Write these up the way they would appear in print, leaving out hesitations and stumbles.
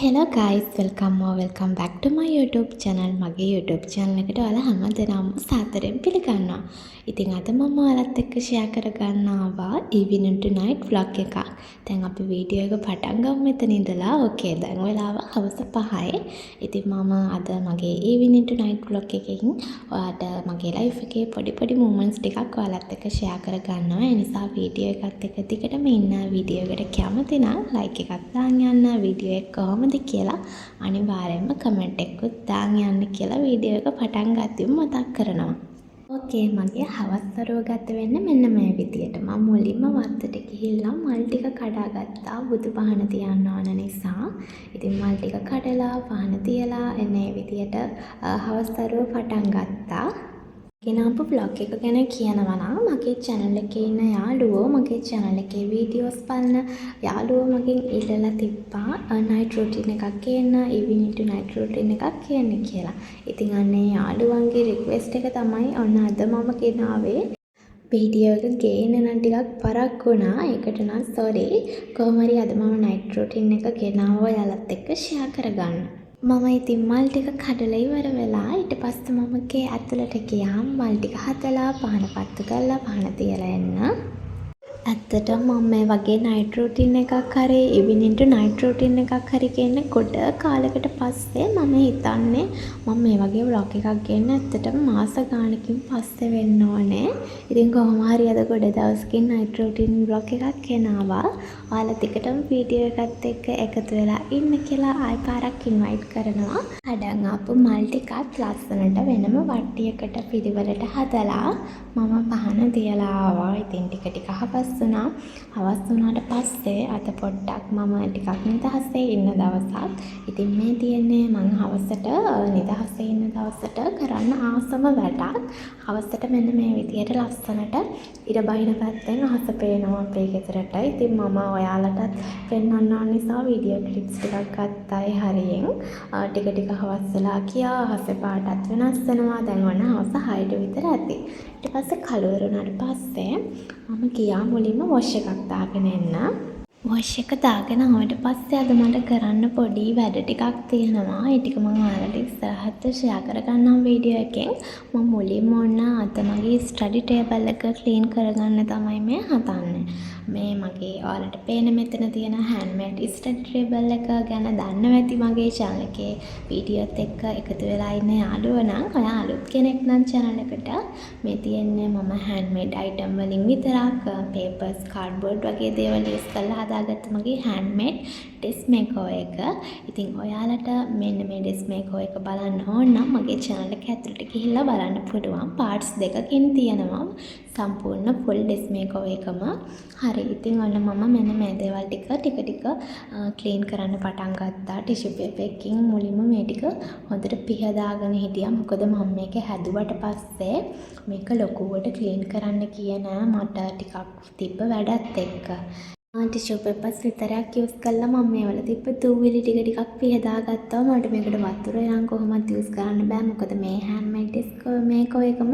Hello guys, welcome back to my YouTube channel. මගේ YouTube channel එකට ඔයාලා හැමදෙනාම සාදරයෙන් පිළිගන්නවා. ඉතින් අද මම ඔයාලත් එක්ක share කරගන්න ආවා evening to night vlog එකක්. දැන් අපි වීඩියෝ එක පටන් ගමු මෙතන ඉඳලා. ඕකේ, දැන් වෙලාව හවස 5යි. ඉතින් මම අද මගේ evening to night vlog එකකින් ඔයාලට මගේ life එකේ පොඩි moments ටිකක් ඔයාලත් එක්ක share කරගන්නවා. ඒ නිසා වීඩියෝ එකත් එක්ක දිගටම ඉන්න. වීඩියෝ එකට කැමති නම් like එකක් දාන්න යන්න. වීඩියෝ එක කොහොමද කියලා අනිවාර්යයෙන්ම කමෙන්ට් එකකුත් දාන්න යන්න කියලා වීඩියෝ එක පටන් ගත්තම මතක් කරනවා. ඕකේ, මගේ හවස් වරුව ගත වෙන්නේ මෙන්න මේ විදියට. මම මුලින්ම වත්තට ගිහිල්ලා මල් ටික කඩාගත්තා බුදු පහන තියන්න ඕන නිසා. ඉතින් මල් ටික කඩලා පහන තියලා එන්නේ විදියට හවස් වරුව පටන් ගත්තා. ගෙනාපු vlog එක ගැන කියනවා නම් මගේ channel එකේ ඉන්න යාළුවෝ මගේ channel එකේ videos බලන යාළුවෝ මගෙන් ඉල්ලලා තිබ්බා night routine එකක් කියන්න, evening to night routine එකක් කියන්න කියලා. ඉතින් අන්නේ යාළුවන්ගේ request එක තමයි ඔන්න අද මම ගෙනාවේ. වීඩියෝ එක ගේන්න නම් ටිකක් පරක් වුණා. ඒකට නම් sorry. කොහොම හරි අද මම night routine එක ගෙනාවා ඔයාලත් එක්ක share කරගන්න. මම ඉතින් මල් ටික කඩලා ඉවර වෙලා ඊට පස්සේ මම ගේ ඇතුළට ගියාම මල් ටික හදලා පහන පත්තු කරලා පහන තියලා එන්න. ඇත්තටම මම මේ වගේ night routine එකක් හරි evening to night routine එකක් හරි කියන කොට කාලයකට පස්සේ මම හිතන්නේ මම මේ වගේ vlog එකක් ගන්න ඇත්තටම මාස ගානකින් පස්සේ වෙන්න ඕනේ. ඉතින් කොහොම හරි අද ගොඩ දවසකින් night routine vlog එකක් ගෙනාවා. ඔයාලා ටිකටම වීඩියෝ එකත් එක්ක එකතු වෙලා ඉන්න කියලා ආයි පාරක් invite කරනවා. අඩන් ආපු මල් ටිකත් ලස්සනට වෙනම වට්ටියකට පිළිවෙලට හදලා මම පහන තියලා ආවා. ඉතින් ටික හවස් වුණා. හවස් වුණාට පස්සේ අද පොඩ්ඩක් මම ටිකක් නිදහසේ ඉන්න දවසක්. ඉතින් මේ තියෙන්නේ මං හවසට නිදහසේ ඉන්න දවසට කරන්න ආසම වැඩක්. හවසට මෙන්න මේ විදියට ලස්සනට ඉර බහින පැත්තෙන් අහස පේනවා අපේ ගෙදරට. ඉතින් මම ඔයාලටත් පෙන්වන්න ඕන නිසා වීඩියෝ ක්ලිප්ස් ටිකක් ගත්තා ඒ හරියෙන්. ටික හවස් වෙලා ගියා. අහසේ පාටත් වෙනස් වෙනවා. දැන් ඔන්න හවස 6ට විතර ඇති. ඊට පස්සේ කලවර වුණාට පස්සේ මම ගියා මුලින්ම වොෂ් එකක් දාගෙන එන්න. වොෂ් එක දාගෙන ආවට පස්සේ අද මට කරන්න පොඩි වැඩ ටිකක් තියෙනවා. ඒ ටික මම ඔයාලට ඉස්සරහට ෂෙයා කරගන්නම් වීඩියෝ එකෙන්. මම මුලින්ම ඔන්න අද මගේ ස්ටඩි ටේබල් එක ක්ලීන් කරගන්න තමයි මේ හදන්නේ. මේ මගේ ඔයාලට පේන මෙතන තියෙන handmade ස්ටඩි ටේබල් එක ගැන දන්නව ඇති මගේ channel එකේ වීඩියෝත් එක්ක එකතු වෙලා ඉන්න යාළුවෝ නම් ඔයා අලුත් කෙනෙක් නම් channel එකට මේ තියෙන්නේ මම handmade item වලින් විතරක් papers cardboard වගේ දේවල් use කරලා හදාගත්ත මගේ handmade desk maker එක. ඉතින් ඔයාලට මෙන්න මේ desk maker එක බලන්න ඕන නම් මගේ channel එක ඇතුළට ගිහිල්ලා බලන්න පුළුවන්. parts දෙකකින් තියෙනවා සම්පූර්ණ full desk maker එකම. හරි, ඉතින් ඔන්න මම මෙන්න මේ දේවල් ටික ක්ලීන් කරන්න පටන් ගත්තා. ටිෂු පේපර් එකකින් මුලින්ම මේ ටික හොඳට පිහදාගෙන හිටියා. මොකද මම මේක හැදුවට පස්සේ මේක ලොකුවට ක්ලීන් කරන්න කියන මට ටිකක් තිබ්බ වැඩත් එක්ක ටිෂු පේපර්ස් විතරක් යූස් කළා. මම මේවල තිබ්බ දූවිලි ටිකක් පිහදාගත්තා. මට මේකට වතුර නම් කොහොමද යූස් කරන්න බෑ. මොකද මේ handmade desk මේක එකම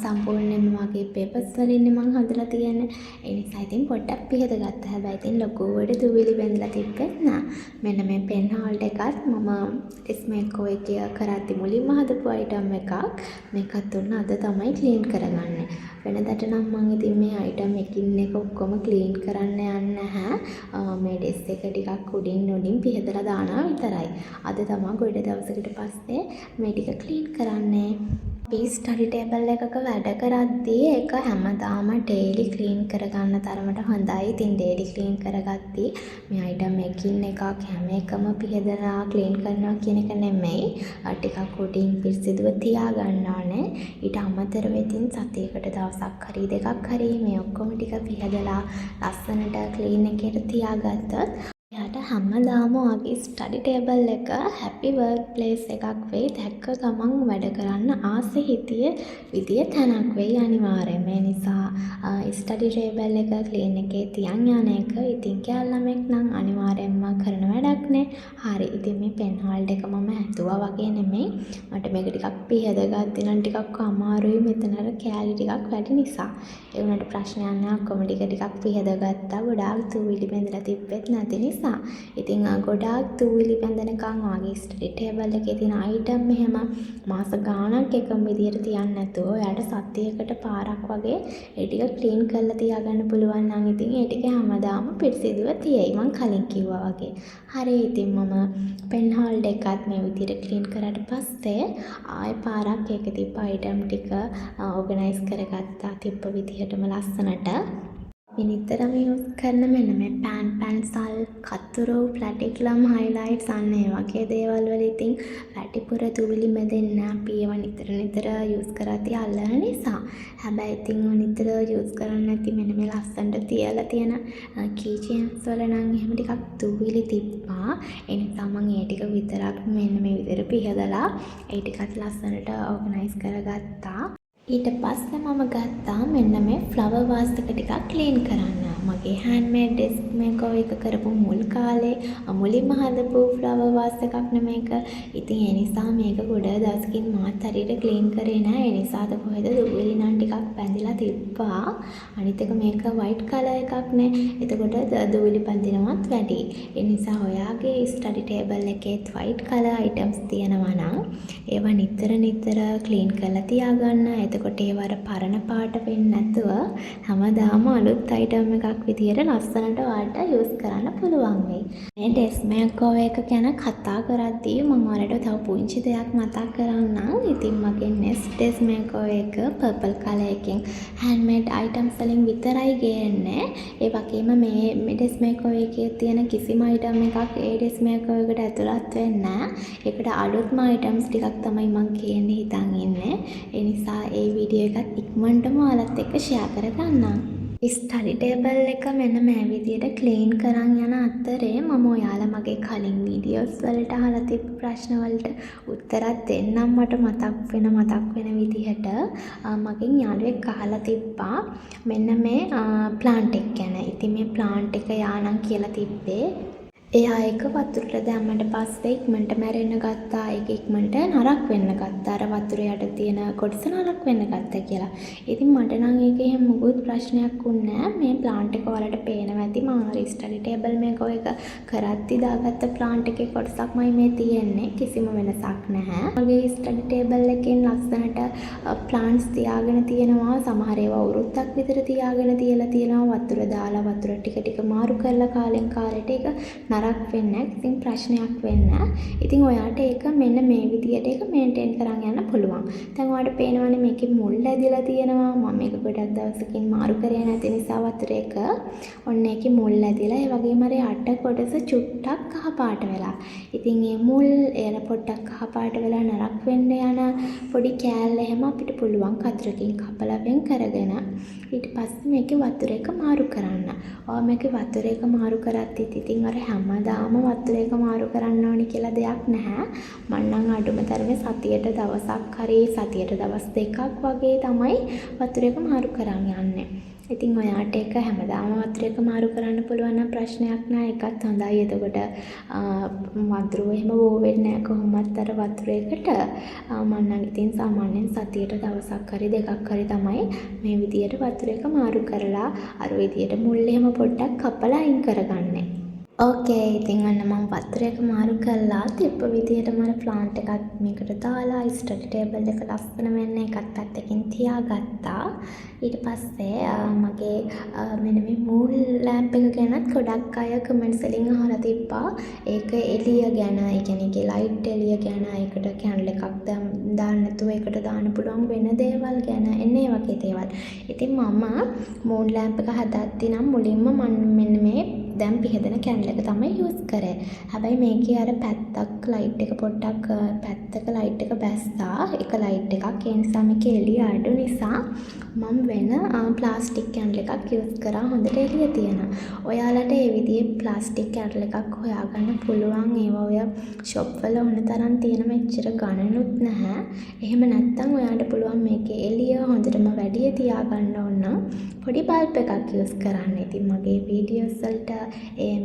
සම්පූර්ණයෙන්ම වගේ පේපර්ස් වලින් මම හදලා තියෙන්නේ. ඒ නිසා ඉතින් පොඩ්ඩක් පිහදගත්තා. හැබැයි ඉතින් ලොකුවට දූවිලි බැඳලා තිබ්බේ නෑ. මෙන්න මේ පෙන් හෝල්ඩ් එකත් මම desk maker එකේ කරද්දි මුලින්ම හදපු item එකක්. මේකත් උන්න අද තමයි ක්ලීන් කරගන්නේ. වෙනදට නම් මම ඉතින් මේ item එකින් එක ඔක්කොම ක්ලීන් කරන්න නැහැ. මේ ඩෙස්ක් එක ටිකක් උඩින් පිහදලා දානවා විතරයි. අද තමයි ගොඩ දවසකට පස්සේ මේ ටික ක්ලීන් කරන්නේ. අපි ස්ටඩි ටේබල් එකක වැඩ කරද්දී ඒක හැමදාම ඩේලි ක්ලීන් කරගන්න තරමට හොඳයි. ඉතින් ඩේලි ක්ලීන් කරගද්දී මේ අයිටම් එකින් එකක් හැම එකම පිහදලා ක්ලීන් කරනවා කියන එක නෙමෙයි. ටිකක් උඩින් පිරිසිදුව තියාගන්න ඕනේ. ඊට අමතරව ඉතින් සතියකට දවසක් හරි දෙකක් හරි මේ ඔක්කොම ටික පිහදලා ලස්සනට ක්ලීන් එකකට තියාගත්තොත් එයාට හැමදාම වගේ ස්ටඩි ටේබල් එක හැපි වර්ක් ප්ලේස් එකක් වෙයි. දැක්ක ගමන් වැඩ කරන්න ආසෙ හිතිය විදිය තැනක් වෙයි අනිවාර්යයෙන්ම. ඒ නිසා ස්ටඩි ටේබල් එක ක්ලීන් එකේ තියන් යන එක ඉතින් කැලලමෙක් නම් අනිවාර්යයෙන්ම කරන වැඩක් නේ. හරි, ඉතින් මේ පෙන් හෝල්ඩ් එක මම හැදුවා වගේ නෙමෙයි. මට මේක ටිකක් පිහදගත්තේ නම් ටිකක් අමාරුයි. මෙතන අර කෑලි ටිකක් වැඩි නිසා. ඒ වුණාට ප්‍රශ්නයක් නෑ. ඔක්කොම ටිකක් පිහදගත්තා. ගොඩාක් දූවිලි බැඳලා තිබ්බෙත් නැති නිසා. ඉතින් ගොඩාක් දූවිලි බැඳෙනකන් ඔයාගේ ස්ටඩි ටේබල් එකේ තියෙන අයිටම් එහෙම මාස ගාණක් එකම විදියට තියන්නේ නැතුව ඔයාට සතියකට පාරක් වගේ ඒ ටික ක්ලීන් කරලා තියාගන්න පුළුවන් නම් ඉතින් ඒ ටික හැමදාම පිරිසිදුව තියෙයි. මං කලින් කිව්වා වගේ. හරි ඉතින් මම පෙන් හෝල්ඩර් එකත් මේ විදියට ක්ලීන් කරාට පස්සේ ආයෙ පාරක් ඒක තිබ්බ අයිටම් ටික ඕගනයිස් කරගත්තා තිබ්බ විදිහටම ලස්සනට. මේ නිතරම යූස් කරන මෙන්න මේ පැන්සල් කතුරු ප්ලැටික්ලම් හයිලයිට්ස් අන්න ඒ වගේ දේවල් වල ඉතින් වැඩිපුර දුවිලි මැදෙන්න අපි ඒවා නිතර යූස් කරද්දී අල්ලන නිසා. හැබැයි ඉතින් නිතර යූස් කරන්නේ නැති මෙන්න මේ ලස්සනට තියලා තියෙන කී චේන්ස් වල නම් එහෙම ටිකක් දුවිලි තිබ්බා. ඒ නිසා මම ඒ ටික විතරක් මෙන්න මේ විදිහට පිහදලා ඒ ටිකත් ලස්සනට ඕගනයිස් කරගත්තා. ඊට පස්සේ මම ගත්තා මෙන්න මේ ෆ්ලවර් වාස් එක ටිකක් ක්ලීන් කරන්න. මගේ හෑන්ඩ්මේඩ් ඩෙස්ක් මේකෝවර් එක කරපු මුල් කාලේ මුලින්ම හදපු ෆ්ලවර් වාස් එකක් නෙමේක. ඉතින් ඒ නිසා මේක ගොඩ දවසකින් මාත් හරියට ක්ලීන් කරේ නෑ. ඒ නිසාද කොහෙද දුවිලි නම් ටිකක් පැඳිලා තිබ්බා. අනිත් එක මේක වයිට් කලර් එකක් නේ. එතකොට දුවිලි පැඳිනවත් වැඩි. ඒ නිසා ඔයාගේ ස්ටඩි ටේබල් එකේත් වයිට් කලර් අයිටම්ස් තියෙනවා නම් ඒවා නිතර ක්ලීන් කරලා තියාගන්න. එතකොට ඒවර පරණ පාට වෙන්නේ නැතුව හැමදාම අලුත් අයිටම් එකක් විදියට ලස්සනට ඔයාලට යූස් කරන්න පුළුවන් වෙයි. මේ ඩෙස්ක් මේකෝවර් එක ගැන කතා කරද්දී මම ඔයාලට තව පුංචි දෙයක් මතක් කරන්නම්. ඉතින් මගේ නෙස්ට් ඩෙස්ක් මේකෝවර් එක පර්පල් කලර් එකෙන් හෑන්ඩ්මේඩ් අයිටම්ස් වලින් විතරයි ගේන්නේ. ඒ වගේම මේ ඩෙස්ක් මේකෝවර් එකේ තියෙන කිසිම අයිටම් එකක් ඒ ඩෙස්ක් මේකෝවර් එකට ඇතුළත් වෙන්නේ නැහැ. ඒකට අලුත්ම අයිටම්ස් ටිකක් තමයි මම කියන්නේ හිතන් ඉන්නේ. ඒ නිසා ඒ වීඩියෝ එකත් ඉක්මනටම ඔයාලත් එක්ක ෂෙයා කරගන්නම්. ස්ටඩි ටේබල් එක මෙන්න මේ විදියට ක්ලීන් කරන් යන අතරේ මම ඔයාලා මගේ කලින් වීඩියෝස් වලට අහලා තිබ්බ ප්‍රශ්න වලට උත්තරත් දෙන්නම් මට මතක් වෙන විදිහට මගෙන් යාළුවෙක් අහලා තිබ්බා මෙන්න මේ ප්ලාන්ට් එක ගැන. ඉතින් මේ ප්ලාන්ට් එක යානම් කියලා තිබ්බේ එයා එක වතුරට දැම්මට පස්සේ ඉක්මනට මැරෙන්න ගත්තා. ඒක ඉක්මනට නරක් වෙන්න ගත්තා. අර වතුර යට තියෙන කොටස නරක් වෙන්න ගත්තා කියලා. ඉතින් මට නම් ඒකේ හැම මොකුත් ප්‍රශ්නයක් වුණේ නැහැ. මේ ප්ලාන්ට් එක වලට පේනවා ඇති මම ස්ටඩි ටේබල් මේකෝ එක කරද්දි දාගත්ත ප්ලාන්ට් එකේ කොටසක්මයි මේ තියෙන්නේ. කිසිම වෙනසක් නැහැ. මගේ ස්ටඩි ටේබල් එකෙන් ලස්සනට ප්ලාන්ට්ස් තියාගෙන තියෙනවා. සමහර ඒවා වෘත්තක් විතර තියාගෙන තියලා තියෙනවා. වතුර දාලා වතුර ටික මාරු කරලා කාලෙන් කාලෙට ඒක නරක් වෙන්නේ නැහැ. ඉතින් ප්‍රශ්නයක් වෙන්නේ නැහැ. ඉතින් ඔයාට ඒක මෙන්න මේ විදියට ඒක මේන්ටේන් කරන් යන්න පුළුවන්. දැන් ඔයාලට පේනවනේ මේකේ මුල් ඇදිලා තියෙනවා. මම මේක ගොඩක් දවසකින් මාරු කරේ නැති නිසා වතුර එක ඔන්න ඒකේ මුල් ඇදිලා ඒ වගේම අර යට කොටස චුට්ටක් කහ පාට වෙලා. ඉතින් මේ මුල් එන පොඩ්ඩක් කහ පාට වෙලා නරක් වෙන්න යන පොඩි කෑල්ල එහෙම අපිට පුළුවන් කතරකින් කපලා වෙන් කරගෙන ඊට පස්සේ මේකේ වතුර එක මාරු කරන්න. ඔය මේකේ වතුර එක මාරු කරද්දි ඉතින් අර හැමදාම වතුර එක මාරු කරන්න ඕනි කියලා දෙයක් නැහැ. මම නම් අඩුම තරමේ සතියට දවසක් හරි සතියට දවස් දෙකක් වගේ තමයි වතුර එක මාරු කරන් යන්නේ. ඉතින් ඔයාට ඒක හැමදාම වතුර එක මාරු කරන්න පුළුවන් නම් ප්‍රශ්නයක් නෑ. ඒකත් හොඳයි. එතකොට වතුර එහෙම බෝ වෙන්නේ නැහැ කොහොමත් අර වතුර එකට. මම නම් ඉතින් සාමාන්‍යයෙන් සතියට දවසක් හරි දෙකක් හරි තමයි මේ විදියට වතුර එක මාරු කරලා අර විදියට මුල් එහෙම පොඩ්ඩක් කපලා අයින් කරගන්නේ. ඕකේ ඉතින් අන්න මම වතුර එක මාරු කරලා තිබ්බ විදිහටම අර ප්ලාන්ට් එකත් මේකට දාලා ස්ටඩි ටේබල් එක ලස්සන වෙන්න එකත් පැත්තකින් තියාගත්තා. ඊට පස්සේ මගේ මෙන්න මේ මූල් ලැම්ප් එක ගැනත් ගොඩක් අය කමෙන්ට්ස් වලින් අහලා තිබ්බා. ඒක එළිය ගැන, ඒ කියන්නේ ඒකේ ලයිට් එළිය ගැන, ඒකට කැන්ඩල් එකක් දාන්න නැතුව ඒකට දාන්න පුළුවන් වෙන දේවල් ගැන එන්නේ වගේ දේවල්. ඉතින් මම මූල් ලැම්ප් එක හදද්දී නම් මුලින්ම මම මෙන්න මේ දැන් පිහදෙන කැන්ඩල් එක තමයි යූස් කරේ. හැබැයි මේකේ අර පැත්තක් ලයිට් එක පොඩ්ඩක් පැත්තක ලයිට් එක බැස්සා. එක ලයිට් එකක්. ඒ නිසා මේකේ එළිය අඩු නිසා මම වෙන ප්ලාස්ටික් කැන්ඩල් එකක් යූස් කරා හොඳට එළිය තියෙන. ඔයාලට මේ විදිහේ ප්ලාස්ටික් කැන්ඩල් එකක් හොයාගන්න පුළුවන්. ඒවා ඔය ෂොප් වල ඕන තරම් තියෙන මෙච්චර ගණනුත් නැහැ. එහෙම නැත්නම් ඔයාලට පුළුවන් මේකේ එළිය හොඳටම වැඩි තියාගන්න ඕන නම් පොඩි බල්බ් එකක් යූස් කරන්න. ඉතින් මගේ වීඩියෝස් වලට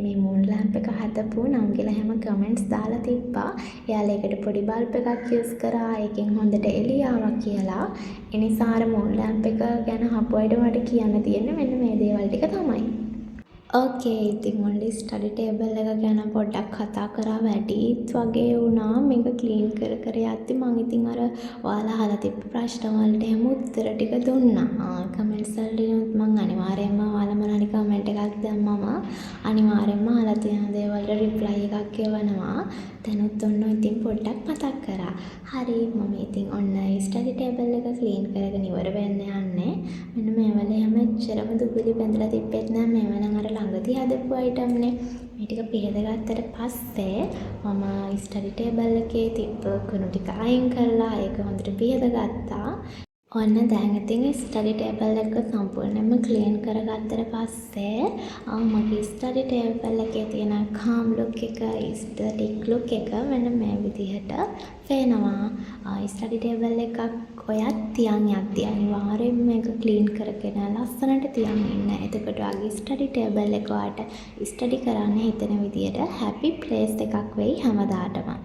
මේ මූන් ලැම්ප් එක හදපු නංගිලා හැම කමෙන්ට්ස් දාලා තිබ්බා. එයාලා ඒකට පොඩි බල්බ් එකක් යූස් කරා. ඒකෙන් හොඳට එළිය ආවා කියලා. ඒ නිසා අර මූන් ලැම්ප් එක ගැන හපුවයිට මට කියන්න තියෙන්නේ මෙන්න මේ දේවල් ටික තමයි. ඕකේ ඉතින් ඔන්ලි ස්ටඩි ටේබල් එක ගැන පොඩ්ඩක් කතා කරා වැඩිත් වගේ වුණා මේක ක්ලීන් කර කර යද්දි මං ඉතින් අර ඔයාලා අහලා තිබ්බ ප්‍රශ්න වලට එහෙම උත්තර ටික දුන්නා. කමෙන්ට්ස් වලට මං අනිවාර්යයෙන්ම ඔයාලා මොනවාරි කමෙන්ට් එකක් දැම්මම අනිවාර්යයෙන්ම අහලා තියෙන දේවල් වලට රිප්ලයි එකක් එවනවා. දැනුත් ඔන්න ඉතින් පොඩ්ඩක් මතක් කරා. හරි මම ඉතින් ඔන්න ස්ටඩි ටේබල් එක ක්ලීන් කරගෙන ඉවර වෙන්න යන්නේ. මෙන්න මේවල එහෙම එච්චරම දුබිලි බැඳලා තිබ්බෙත් නෑ මේව නම් අර ළඟදී හදපු අයිටම්නේ. මේ ටික පිහදගත්තට පස්සේ මම ස්ටඩි ටේබල් එකේ තිබ්බ කුණු ටික අයින් කරලා ඒක හොඳට පිහදගත්තා. ඔන්න දැන් ඉතින් ස්ටඩි ටේබල් එක සම්පූර්ණයෙන්ම ක්ලීන් කරගත්තට පස්සේ මගේ ස්ටඩි ටේබල් එකේ තියෙන කාම් ලුක් එක ස්ටඩික් ලුක් එක මෙන්න මේ විදිහට පේනවා. ස්ටඩි ටේබල් එකක් ඔයත් තියන් යද්දී අනිවාර්යයෙන්ම මේක ක්ලීන් කරගෙන ලස්සනට තියන් ඉන්න. එතකොට ඔයාගේ ස්ටඩි ටේබල් එක ඔයාට ස්ටඩි කරන්න හිතෙන විදිහට හැපි ප්ලේස් එකක් වෙයි හැමදාටම.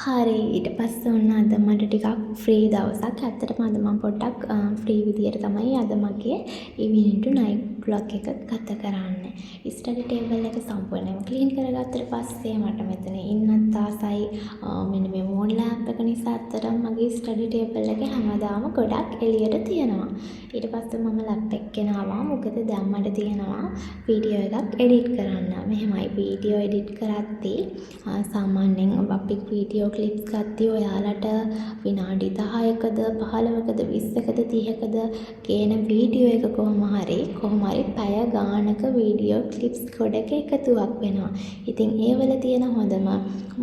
හරි ඊට පස්සේ ඔන්න අද මට ටිකක් ෆ්‍රී දවසක්. ඇත්තටම අද මම පොඩ්ඩක් ෆ්‍රී විදියට තමයි අද මගේ ඉවිනිං ටු නයිට් බ්ලොග් එක ගත කරන්නේ. ස්ටඩි ටේබල් එක සම්පූර්ණයෙන්ම ක්ලීන් කරගත්තට පස්සේ මට මෙතන ඉන්නත් ආසයි. මෙන්න මේ මෝන් ලැම්ප් එක නිසා ඇත්තටම මගේ ස්ටඩි ටේබල් එක හැමදාම ගොඩක් එළියට තියෙනවා. ඊට පස්සේ මම ලැප්ටොප් එක ගෙනාවා. මොකද දැන් මට තියෙනවා වීඩියෝ එකක් එඩිට් කරන්න. මෙහෙමයි වීඩියෝ එඩිට් කරද්දී සාමාන්‍යයෙන් අපි වීඩියෝ ක්ලිප්ස් ගත්තී ඔයාලට විනාඩි 10කද 15කද 20කද 30කද ගේන වීඩියෝ එක කොහොම හරි පැය ගානක වීඩියෝ ක්ලිප්ස් ගොඩක එකතුවක් වෙනවා. ඉතින් ඒවල තියෙන හොඳම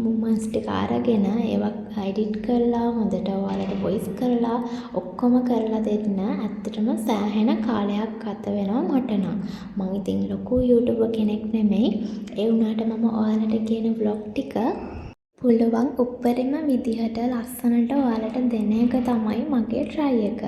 මොමන්ට්ස් ටික අරගෙන ඒවා එඩිට් කරලා හොඳට ඔයාලට වොයිස් කරලා ඔක්කොම කරලා දෙන්න ඇත්තටම සෑහෙන කාලයක් ගත වෙනවා මට නම්. මම ඉතින් ලොකු YouTuber කෙනෙක් නෙමෙයි. ඒ වුණාට මම ඔයාලට කියන vlog ටික පුළුවන් උපරිම විදිහට ලස්සනට ඔයාලට දෙන එක තමයි මගේ try එක.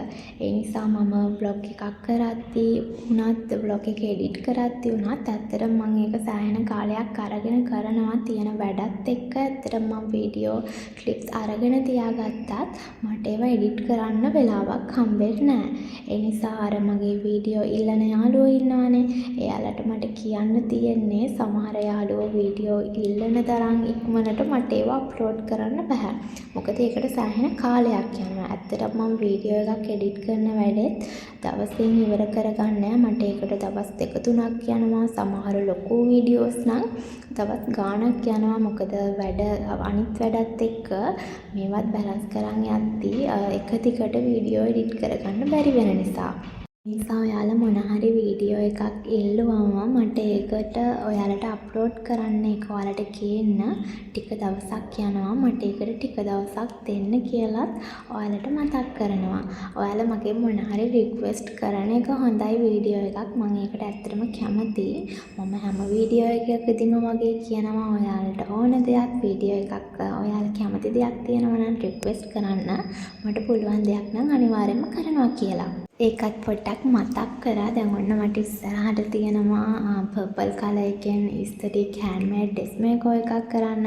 ඒ නිසා මම vlog එකක් කරද්දී වුණත් vlog එක edit කරද්දී වුණත් ඇත්තටම මම ඒක සෑහෙන කාලයක් අරගෙන කරනවා තියෙන වැඩත් එක්ක ඇත්තටම මම වීඩියෝ ක්ලිප්ස් අරගෙන තියාගත්තත් මට ඒවා edit කරන්න වෙලාවක් හම්බෙන්නේ නැහැ. ඒ නිසා අර මගේ වීඩියෝ ඉල්ලන යාළුවෝ ඉන්නවනේ. එයාලට මට කියන්න තියෙන්නේ සමහර යාළුවෝ වීඩියෝ ඉල්ලන තරම් ඉක්මනට මට ඒවා අප්ලෝඩ් කරන්න බෑ. මොකද ඒකට සෑහෙන කාලයක් යනවා. ඇත්තටම මම වීඩියෝ එකක් එඩිට් කරන වැඩෙත් දවසින් ඉවර කරගන්න මට ඒකට දවස් 2-3ක් යනවා. සමහර ලොකු වීඩියෝස් නම් දවස් ගාණක් යනවා. මොකද අනිත් වැඩත් එක්ක මේවත් බැලන්ස් කරන් යද්දී එක දිගට වීඩියෝ එඩිට් කරගන්න බැරි වෙන නිසා. නිසා ඔයාලා මොන හරි වීඩියෝ එකක් ඉල්ලුවම මට ඒකට ඔයාලට අප්ලෝඩ් කරන්න ඒක ඔයාලට කියන්න ටික දවසක් යනවා. මට ඒකට ටික දවසක් දෙන්න කියලාත් ඔයාලට මතක් කරනවා. ඔයාලා මගේ මොන හරි රික්වෙස්ට් කරන එක හොඳයි වීඩියෝ එකක්. මම ඒකට ඇත්තටම කැමතියි. මම හැම වීඩියෝ එකකදීම වගේ කියනවා ඔයාලට ඕන දෙයක් වීඩියෝ එකක් ඔයාලා කැමති දෙයක් තියෙනවා නම් රික්වෙස්ට් කරන්න. මට පුළුවන් දෙයක් නම් අනිවාර්යයෙන්ම කරනවා කියලා. ඒකත් පොඩ්ඩක් මතක් කරා. දැන් ඔන්න මට ඉස්සරහට තියෙනවා පර්පල් කලර් එකෙන් aesthetic handmade dress maker එකක් කරන්න.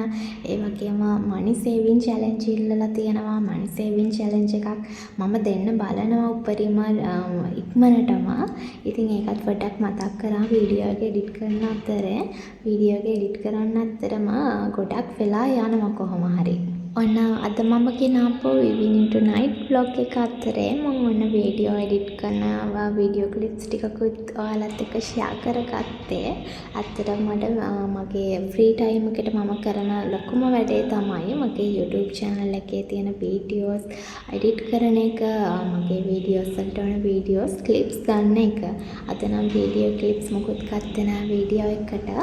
ඒ වගේම money saving challenge ඉල්ලලා තියෙනවා. money saving challenge එකක් මම දෙන්න බලනවා උපරිම ඉක්මනටම. ඉතින් ඒකත් පොඩ්ඩක් මතක් කරා වීඩියෝ එක එඩිට් කරන අතරේ වීඩියෝ එක එඩිට් කරන්න අතරම ගොඩක් වෙලා යනවා කොහොම හරි. ඔන්න අද මම ගෙනාපු evening to night vlog එක අතරේ මම ඔන්න වීඩියෝ එඩිට් කරනවා වීඩියෝ ක්ලිප්ස් ටිකකුත් ඔයාලත් එක්ක ෂෙයා කරගත්තේ. ඇත්තටම මගේ ෆ්‍රී ටයිම් එකට මම කරන ලොකුම වැඩේ තමයි මගේ YouTube channel එකේ තියෙන වීඩියෝස් එඩිට් කරන එක, මගේ වීඩියෝස් වලට ඕන වීඩියෝස් ක්ලිප්ස් ගන්න එක. අද නම් වීඩියෝ ක්ලිප්ස් මොකුත් ගත්තේ නැහැ වීඩියෝ එකට.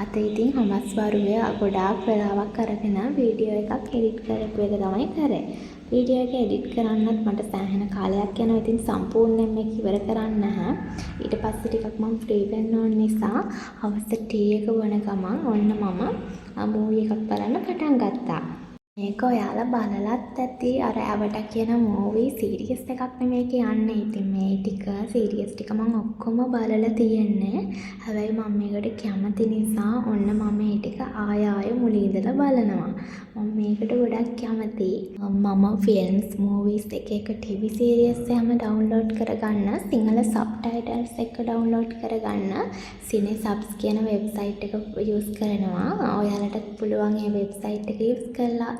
අත ඉතින් හමස් වරුවේ ගොඩාක් වෙලාවක් අරගෙන වීඩියෝ එකක් එඩිට් කරපු එක තමයි කරේ. වීඩියෝ එක එඩිට් කරන්නත් මට සෑහෙන කාලයක් යනවා. ඉතින් සම්පූර්ණයෙන් මේක ඉවර කරන්න නැහැ. ඊට පස්සේ ටිකක් මම ෆ්‍රී වෙන්න ඕන නිසා හවස ටී එක බොන ගමන් ඔන්න මම මූවි එකක් බලන්න පටන් ගත්තා. මේක ඔයාලා බලලත් ඇති අර ඇවට කියන මූවී සීරියස් එකක් නෙමෙයි කියන්නේ. ඉතින් මේ ටික සීරියස් ටික මම ඔක්කොම බලලා තියෙන්නේ. හැබැයි මම මේකට කැමති නිසා ඔන්න මම මේ ටික ආය මුලින් විඳලා බලනවා. මම මේකට ගොඩක් කැමතියි. මම ෆිල්ම්ස්, මූවිස් එක TV සීරීස් එහෙම ඩවුන්ලෝඩ් කරගන්න සිංහල සබ්ටයිටල්ස් එක්ක ඩවුන්ලෝඩ් කරගන්න සිනේසබ්ස් කියන වෙබ්සයිට් එක යූස් කරනවා. ඔයාලටත් පුළුවන් මේ වෙබ්සයිට් එක යූස් කරලා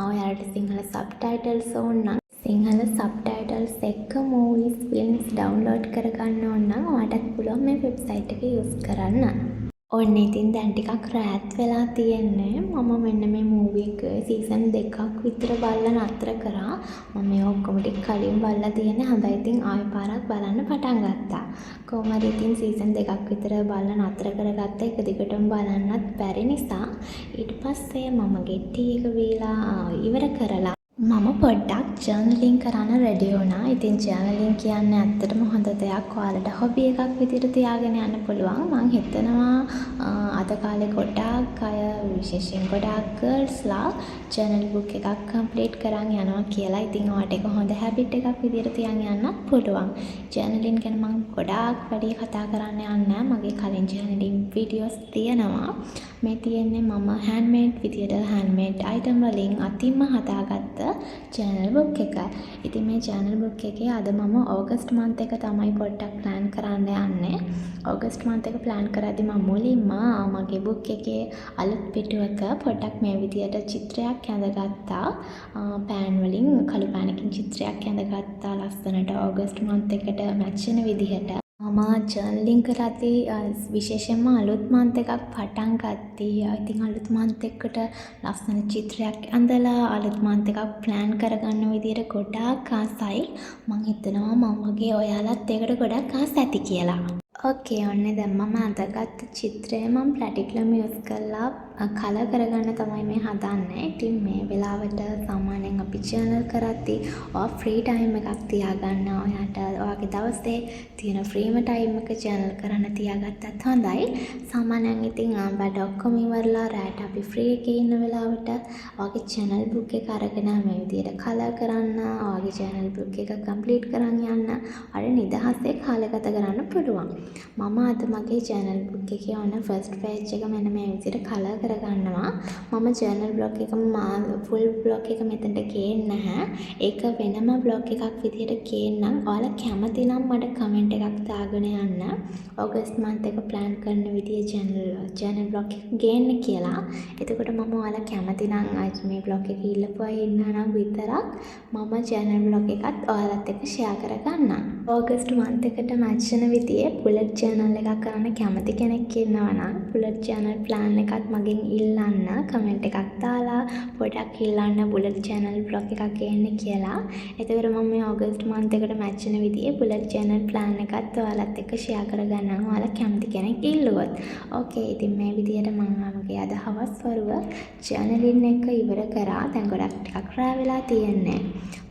ඔයාලට සිංහල සබ්ටයිටල්ස් ඕන නම් සිංහල සබ්ටයිටල්ස් එක්ක මූවිස්, ෆිල්ම්ස් ඩවුන්ලෝඩ් කරගන්න ඕන නම් ඔයාලටත් පුළුවන් මේ වෙබ්සයිට් එක යූස් කරන්න. ඔන්න ඉතින් දැන් ටිකක් රෑත් වෙලා තියෙන්නේ. මම මෙන්න මේ මූවි එක සීසන් 2ක් විතර බලලා නතර කරා. මම මේ ඔක්කොම ටික කලින් බලලා තියෙන්නේ. හැබැයි ඉතින් ආයෙ පාරක් බලන්න පටන් ගත්තා. කොහොම හරි ඉතින් සීසන් 2ක් විතර බලලා නතර කරගත්තා. එක දිගටම බලන්නත් බැරි නිසා ඊට පස්සේ මම ගෙට්ටි එක වීලා ඉවර කරලා මම පොඩ්ඩක් ජර්නලින් කරන්න රෙඩි වුණා. ඉතින් ජර්නලින් කියන්නේ ඇත්තටම හොඳ දෙයක්. ඔයාලට හොබි එකක් විදිහට තියාගෙන යන්න පුළුවන්. මම හිතනවා අද කාලේ ගොඩාක් අය විශේෂයෙන් ගොඩාක් ගර්ල්ස්ලා ජර්නල් බුක් එකක් කම්ප්ලීට් කරන් යනවා කියලා. ඉතින් ඔයාලට ඒක හොඳ හැබිට් එකක් විදිහට තියන් යන්නත් පුළුවන්. ජර්නලින් ගැන මම ගොඩාක් වැඩි කතා කරන්න යන්නේ මගේ කලින් ජර්නලින් වීඩියෝස් තියෙනවා. මේ තියෙන්නේ මම හෑන්ඩ්මේඩ් විදිහට හෑන්ඩ්මේඩ් අයිටම් වලින් අතින්ම හදාගත්ත ජර්නල් බුක් එක. ඉතින් මේ ජර්නල් බුක් එකේ අද මම ඕගස්ට් මන්ත් එක තමයි පොඩ්ඩක් ප්ලෑන් කරන්න යන්නේ. ඕගස්ට් මන්ත් එක ප්ලෑන් කරද්දි මම මුලින්ම මගේ බුක් එකේ අලුත් පිටුවක පොඩ්ඩක් මේ විදිහට චිත්‍රයක් ඇඳගත්තා. පෑන් වලින් කළු පෑනකින් චිත්‍රයක් ඇඳගත්තා ලස්සනට ඕගස්ට් මන්ත් එකට මැච් වෙන විදිහට. මම ජර්නලින් කරද්දී විශේෂයෙන්ම අලුත් මන්ත් එකක් පටන් ගත්තා. ඉතින් අලුත් මන්ත් එකට ලස්සන චිත්‍රයක් ඇඳලා අලුත් මන්ත් එකක් ප්ලෑන් කරගන්න විදියට ගොඩාක් ආසයි. මම හිතනවා මම වගේ ඔයාලත් ඒකට ගොඩක් ආස ඇති කියලා. ඕකේ ඔන්න දැන් මම අඳගත්ත චිත්‍රය මම ප්ලැටික්ලම් යූස් කරලා කලර් කරගන්න තමයි මේ හදන්නේ. ඉතින් මේ වෙලාවට සාමාන්‍යයෙන් අපි ජර්නල් කරද්දී ෆ්‍රී ටයිම් එකක් තියාගන්න. ඔයාට ඔයාගේ දවසේ තියෙන ෆ්‍රීම ටයිම් එක ජර්නල් කරන්න තියාගත්තත් හොඳයි. සාමාන්‍යයෙන් ඉතින් වැඩ ඔක්කොම ඉවරලා රැට අපි ෆ්‍රී එකේ ඉන්න වෙලාවට ඔයාගේ ජර්නල් බුක් එක අරගෙන මේ විදියට කලර් කරන්න, ඔයාගේ ජර්නල් බුක් එක කම්ප්ලීට් කරන් යන්න අර නිදහසේ කාලය ගත කරන්න පුළුවන්. මම අද මගේ ජර්නල් බුක් එකේ ඔන්න ෆස්ට් පේජ් එක මෙන්න මේ විදිහට කලර් කරගන්නවා. මම ජර්නල් බ්ලොක් එක ෆුල් බ්ලොක් එක මෙතනට ගේන්නේ නැහැ. ඒක වෙනම බ්ලොක් එකක් විදිහට ගේන්නම්. ඔයාලා කැමති නම් මට කමෙන්ට් එකක් දාගෙන යන්න. ඕගස්ට් මන්ත් එක ප්ලෑන් කරන විදිය ජර්නල් බ්ලොක් එක ගේන්න කියලා. එතකොට මම ඔයාලා කැමති නම් මේ බ්ලොක් එක ඉල්ලපුවා ඉන්නා නම් විතරක් මම ජර්නල් බ්ලොක් එකත් ඔයාලත් එක්ක ෂෙයා කරගන්නම්. ඕගස්ට් මන්ත් එකට මැච් වෙන විදියේ බුලට් ජර්නල් එකක් කරන්න කැමති කෙනෙක් ඉන්නවා නම් බුලට් ජර්නල් ප්ලෑන් එකත් මගෙන් ඉල්ලන්න. කමෙන්ට් එකක් දාලා පොඩක් ඉල්ලන්න බුලට් ජර්නල් බ්ලොක් එකක් ගේන්න කියලා. එතකොට මම මේ ඕගස්ට් මන්ත් එකට මැච් වෙන විදියේ බුලට් ජර්නල් ප්ලෑන් එකත් ඔයාලත් එක්ක ෂෙයා කරගන්නම්. ඔයාලා කැමති කෙනෙක් ඉල්ලුවොත්. ඕකේ ඉතින් මේ විදියට මම මගේ අද හවස් වරුව ජර්නලින් එක ඉවර කරා. දැන් ගොඩක් ටිකක් රෑ වෙලා තියෙන්නේ.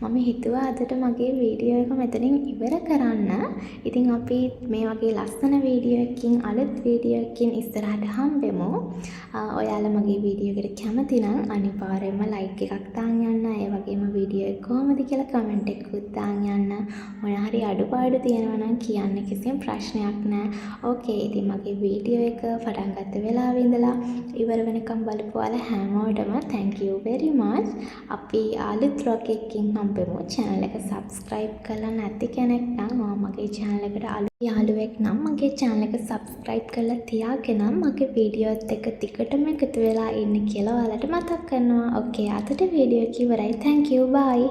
මම හිතුවා අදට මගේ වීඩියෝ එක මෙතනින් ඉවර කරන්න. ඉතින් අපි මේ වගේ ලස්සන වීඩියෝ එකකින් අලුත් වීඩියෝ එකකින් ඉස්සරහට හම්බෙමු. ඔයාලා මගේ වීඩියෝ එකට කැමති නම් අනිවාර්යයෙන්ම ලයික් එකක් දාන්න යන්න. ඒ වගේම වීඩියෝ එක කොහොමද කියලා කමෙන්ට් එකකුත් දාන්න යන්න. මොන හරි අඩුපාඩු තියෙනවා නම් කියන්න කිසිම ප්‍රශ්නයක් නැහැ. ඕකේ ඉතින් මගේ වීඩියෝ එක පටන් ගත්ත වෙලාවේ ඉඳලා ඉවර වෙනකම් බලපු ඔයාලා හැමෝටම thank you very much. අපි අලුත් vlog එකකින් හම්බෙමු. channel එක subscribe කරලා නැති කෙනෙක් නම් මගේ channel එකට අලුත් යාළුවෙක් නම් මගේ channel එක subscribe කරලා තියාගෙන මගේ වීඩියෝත් එක්ක ටිකටම එකතු වෙලා ඉන්න කියලා ඔයාලට මතක් කරනවා. ඕකේ අදට වීඩියෝ එක ඉවරයි. thank you bye.